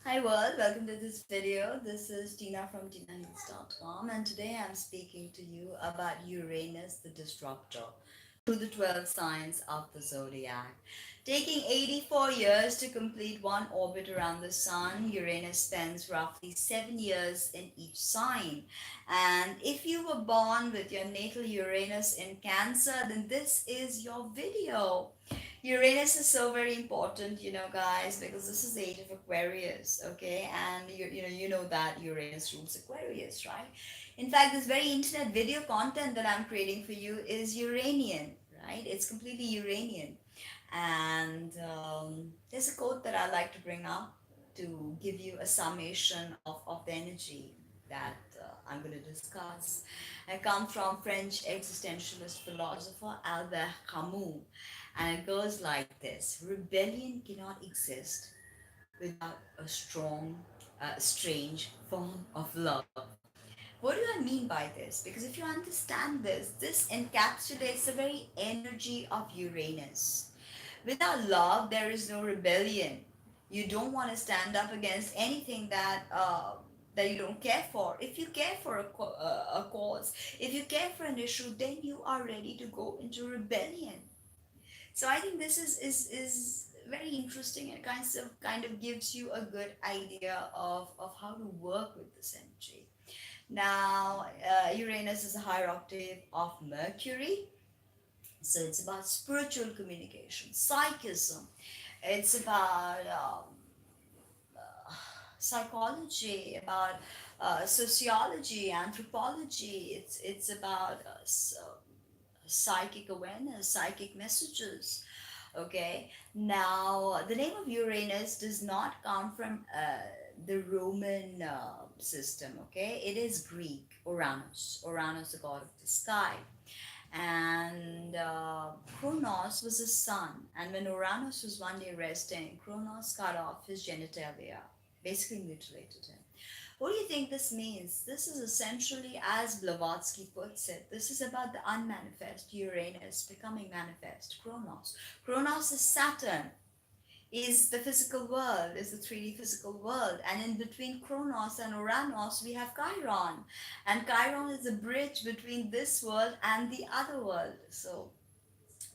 Hi world, welcome to this video. This is Tina from TinaHeals.com, and today I'm speaking to you about Uranus the Disruptor through the 12 signs of the zodiac. Taking 84 years to complete one orbit around the sun, Uranus spends roughly 7 years in each sign. And if you were born with your natal Uranus in Cancer, then this is your video. Uranus is so very important, guys, because this is the age of Aquarius, okay? And you know that Uranus rules Aquarius, right? In fact, this very internet video content that I'm creating for you is Uranian, right? It's completely Uranian. And there's a quote that I like to bring up to give you a summation of the energy that I'm going to discuss. I come from French existentialist philosopher Albert Camus, and it goes like this: rebellion cannot exist without a strong, strange form of love. What do I mean by this? Because if you understand this encapsulates the very energy of Uranus. Without love, there is no rebellion. You don't want to stand up against anything that you don't care for. If you care for a cause, if you care for an issue, then you are ready to go into rebellion. So I think this is very interesting and kind of gives you a good idea of how to work with this energy. Now, Uranus is a higher octave of Mercury, so it's about spiritual communication, psychism. It's about psychology, about sociology, anthropology. It's about psychic awareness, psychic messages. Okay, now the name of Uranus does not come from the Roman system. Okay, it is Greek, Uranus, Uranus, the god of the sky. And Kronos was his son. And when Uranus was one day resting, Kronos cut off his genitalia, basically mutilated him. What do you think this means? This is essentially, as Blavatsky puts it, this is about the unmanifest, Uranus becoming manifest, Kronos. Kronos is Saturn, is the physical world, is the 3D physical world. And in between Kronos and Uranus, we have Chiron. And Chiron is a bridge between this world and the other world. So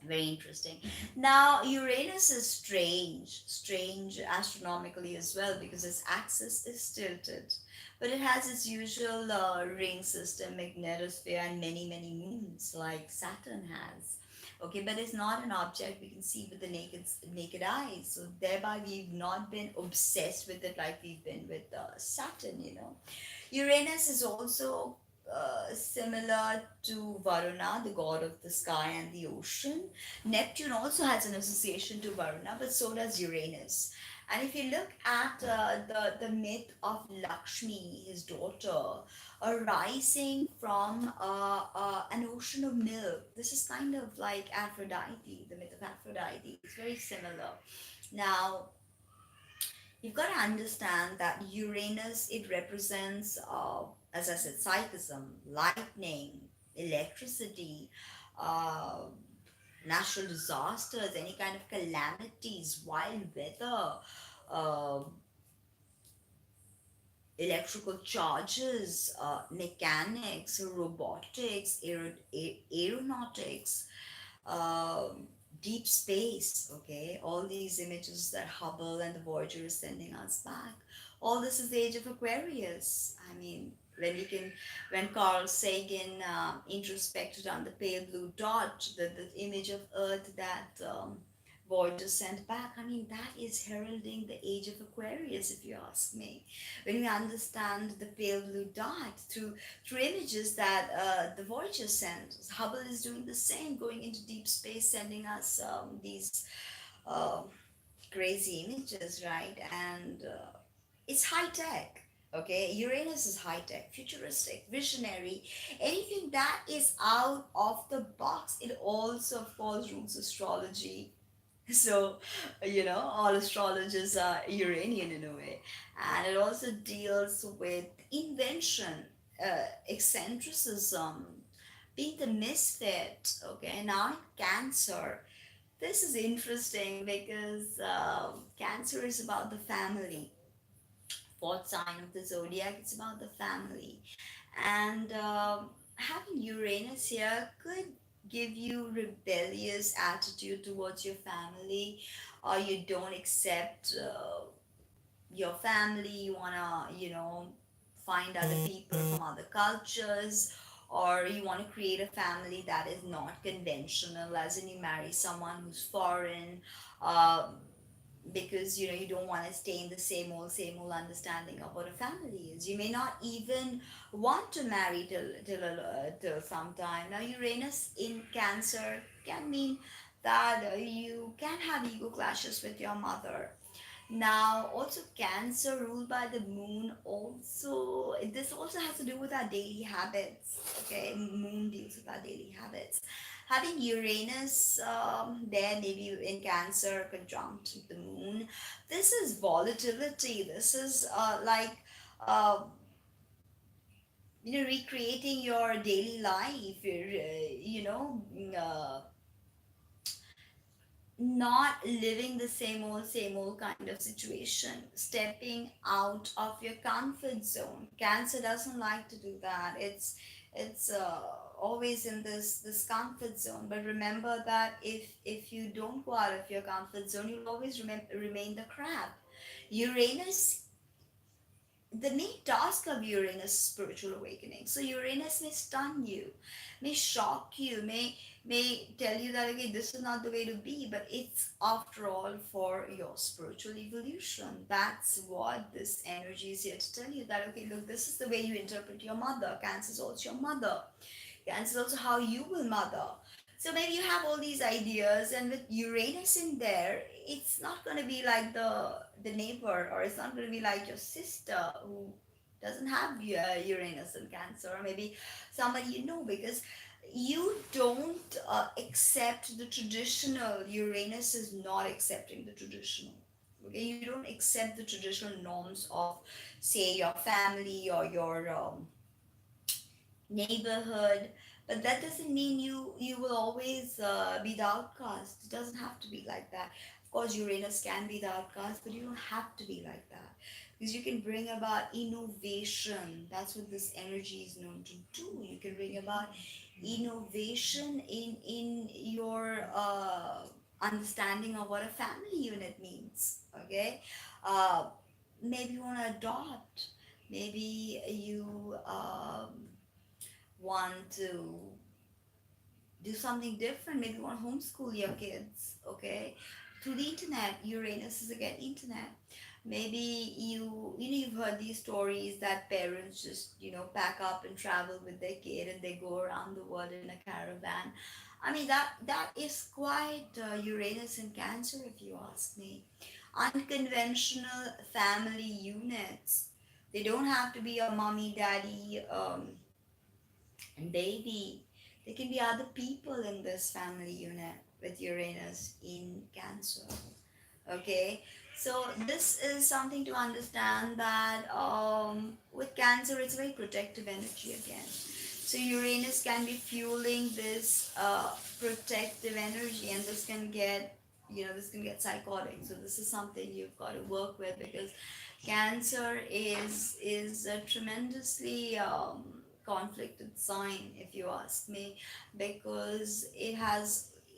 very interesting. Now, Uranus is strange astronomically as well because its axis is tilted. But it has its usual ring system, magnetosphere, and many moons like Saturn has. Okay, but it's not an object we can see with the naked eye. So thereby, we've not been obsessed with it like we've been with Saturn. Uranus is also similar to Varuna, the god of the sky and the ocean. Neptune also has an association to Varuna, but so does Uranus. And if you look at the myth of Lakshmi, his daughter, arising from an ocean of milk, this is kind of like Aphrodite, the myth of Aphrodite. It's very similar. Now, you've got to understand that Uranus, it represents, as I said, psychism, lightning, electricity, uh, natural disasters, any kind of calamities, wild weather, uh, electrical charges, mechanics, robotics, aeronautics, um, deep space. Okay, all these images that Hubble and the Voyager is sending us back, all this is the age of Aquarius. I mean, when Carl Sagan introspected on the pale blue dot, the image of Earth that Voyager sent back, I mean, that is heralding the age of Aquarius, if you ask me. When we understand the pale blue dot through images that the Voyager sent, Hubble is doing the same, going into deep space, sending us these uh, crazy images, right? And it's high tech. Okay, Uranus is high tech, futuristic, visionary, anything that is out of the box. It also, of course, rules astrology. So, all astrologers are Uranian in a way. And it also deals with invention, eccentricism, being the misfit. Okay, now Cancer. This is interesting because Cancer is about the family. fourth sign of the zodiac. It's about the family. And having Uranus here could give you rebellious attitude towards your family, or you don't accept your family, you wanna, find other people from other cultures, or you want to create a family that is not conventional, as in you marry someone who's foreign, uh, because you don't want to stay in the same old understanding of what a family is. You may not even want to marry till some time. Now Uranus in Cancer can mean that you can have ego clashes with your mother. Now, also Cancer ruled by the moon. Also, this also has to do with our daily habits. Okay, moon deals with our daily habits. Having Uranus there, maybe in Cancer, conjunct with the moon. This is volatility. This is uh, recreating your daily life. Not living the same old kind of situation, stepping out of your comfort zone. Cancer doesn't like to do that. It's always in this comfort zone. But remember that if you don't go out of your comfort zone, you'll always remain the crab. Uranus, the main task of Uranus is spiritual awakening. So Uranus may stun you, may shock you, may tell you that okay, this is not the way to be, but it's after all for your spiritual evolution. That's what this energy is here to tell you, that okay, look, this is the way you interpret your mother. Cancer is also your mother. Cancer is also how you will mother. So maybe you have all these ideas, and with Uranus in there, it's not going to be like the neighbor, or it's not going to be like your sister who doesn't have Uranus in Cancer, or maybe somebody you know, because you don't accept the traditional. Uranus is not accepting the traditional. Okay, you don't accept the traditional norms of, say, your family or your neighborhood. But that doesn't mean you will always be the outcast. It doesn't have to be like that. Of course Uranus can be the outcast, but you don't have to be like that, because you can bring about innovation. That's what this energy is known to do. You can bring about innovation in your understanding of what a family unit means. Okay, uh, maybe you want to adopt, maybe you want to do something different, maybe you want to homeschool your kids, okay, through the internet. Uranus is again internet. Maybe you've heard these stories that parents just pack up and travel with their kid, and they go around the world in a caravan. I mean, that is quite Uranus and Cancer, if you ask me. Unconventional family units. They don't have to be a mommy, daddy, and baby. There can be other people in this family unit with Uranus in Cancer. Okay, so this is something to understand, that with Cancer, it's very protective energy again. So Uranus can be fueling this protective energy, and this can get psychotic. So this is something you've got to work with, because Cancer is a tremendously conflicted sign, if you ask me, because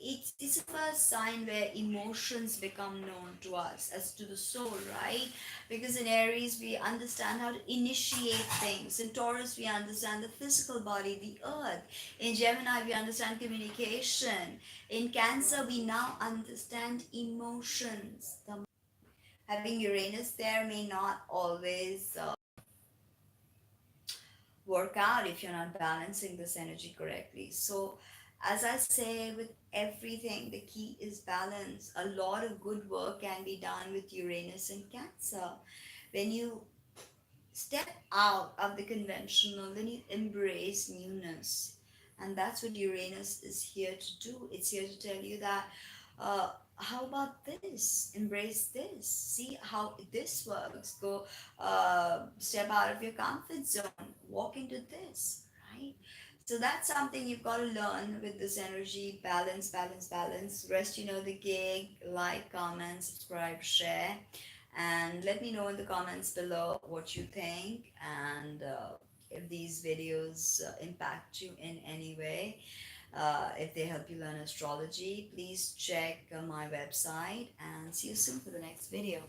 it's the first sign where emotions become known to us as to the soul, right? Because in Aries we understand how to initiate things. In Taurus we understand the physical body, the earth. In Gemini we understand communication. In Cancer we now understand emotions. Having Uranus there may not always work out if you're not balancing this energy correctly. So, as I say, with everything, the key is balance. A lot of good work can be done with Uranus and Cancer. When you step out of the conventional, then you embrace newness. And that's what Uranus is here to do. It's here to tell you that, how about this? Embrace this. See how this works. Go step out of your comfort zone. Walk into this, right? So that's something you've got to learn with this energy. Balance, balance, balance. Rest, the gig. Like, comment, subscribe, share. And let me know in the comments below what you think, and if these videos impact you in any way, if they help you learn astrology. Please check my website, and see you soon for the next video.